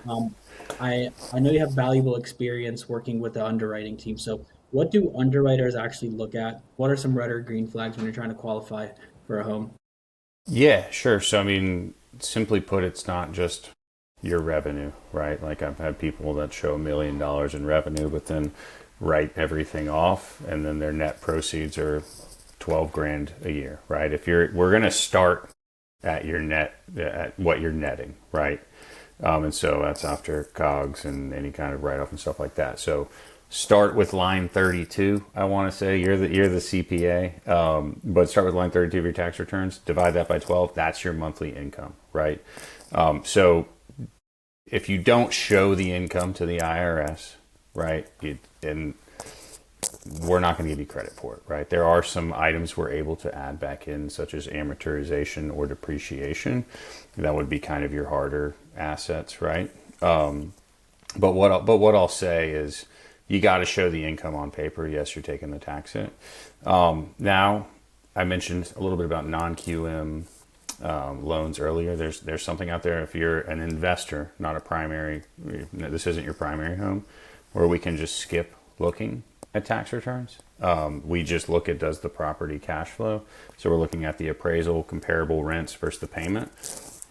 Um, I know you have valuable experience working with the underwriting team. So, what do underwriters actually look at? What are some red or green flags when you're trying to qualify for a home? Yeah, sure. So, I mean, simply put, it's not just your revenue, right? Like I've had people that show $1 million in revenue, but then write everything off, and then their net proceeds are 12 grand a year, right? We're going to start at your net, at what you're netting, right? And so that's after COGS and any kind of write off and stuff like that. So start with line 32. I want to say you're the CPA, but start with line 32 of your tax returns. Divide that by 12. That's your monthly income, right? So if you don't show the income to the IRS, right, and we're not going to give you credit for it, right? There are some items we're able to add back in, such as amortization or depreciation. That would be kind of your harder assets, right? But what I'll say is, you got to show the income on paper. Yes, you're taking the tax hit. Now, I mentioned a little bit about non-QM loans earlier. There's something out there if you're an investor, not a primary. This isn't your primary home, where we can just skip looking at tax returns. We just look at, does the property cash flow. So we're looking at the appraisal, comparable rents versus the payment.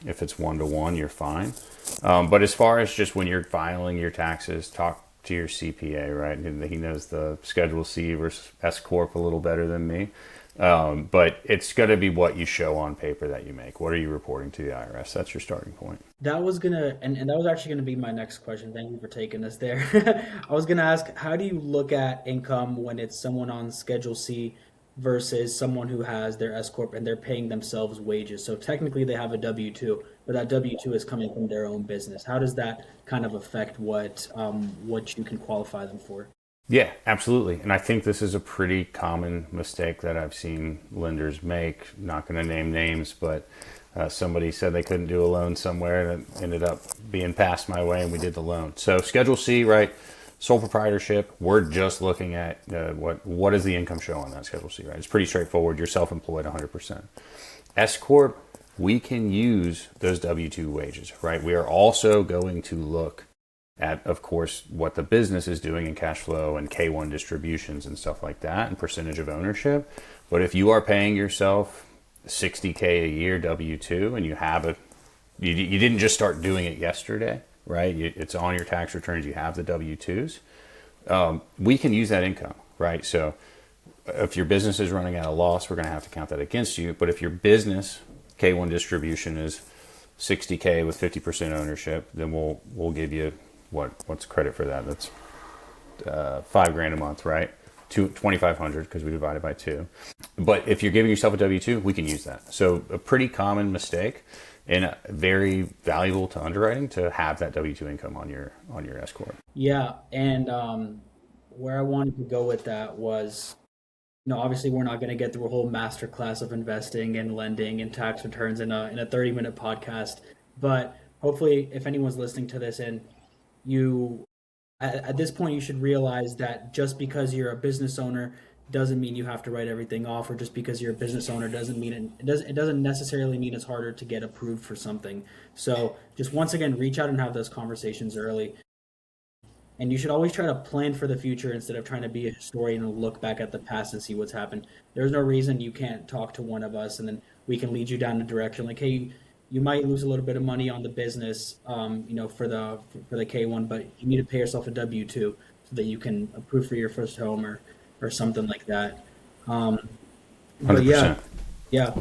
If it's 1 to 1, you're fine. But as far as just when you're filing your taxes, talk to your CPA, right? He knows the Schedule C versus S corp a little better than me. But it's going to be what you show on paper that you make. What are you reporting to the IRS? That's your starting point. That was gonna, and that was actually gonna be my next question. Thank you for taking us there. I was gonna ask, how do you look at income when it's someone on Schedule C versus someone who has their S corp and they're paying themselves wages? So technically they have a W-2, but that W-2 is coming from their own business. How does that kind of affect what you can qualify them for? Yeah, absolutely. And I think this is a pretty common mistake that I've seen lenders make. Not going to name names, but somebody said they couldn't do a loan somewhere and it ended up being passed my way and we did the loan. So Schedule C, right? Sole proprietorship. We're just looking at what is the income show on that Schedule C, right? It's pretty straightforward. You're self-employed 100%. S corp, we can use those W-2 wages, right? We are also going to look at, of course, what the business is doing in cash flow and K1 distributions and stuff like that and percentage of ownership. But if you are paying yourself 60K a year W-2 and you didn't just start doing it yesterday, right? It's on your tax returns. You have the W-2s. We can use that income, right? So if your business is running at a loss, we're going to have to count that against you. But if your business K1 distribution is 60K with 50% ownership, then we'll give you what's credit for that? That's 5 grand a month, right? 2,500 because we divided by two. But if you're giving yourself a W-2, we can use that. So a pretty common mistake and very valuable to underwriting to have that W-2 income on your S corp. Yeah, and where I wanted to go with that was, obviously we're not going to get through a whole masterclass of investing and lending and tax returns in a 30-minute podcast, but hopefully if anyone's listening to this and you at this point you should realize that just because you're a business owner doesn't mean you have to write everything off, or just because you're a business owner doesn't mean it doesn't necessarily mean it's harder to get approved for something. So just once again, reach out and have those conversations early. And you should always try to plan for the future instead of trying to be a historian and look back at the past and see what's happened. There's no reason you can't talk to one of us and then we can lead you down a direction. Like, hey, you might lose a little bit of money on the business, for the K1, but you need to pay yourself a W-2 so that you can approve for your first home or something like that. Um, but yeah, 100%. yeah.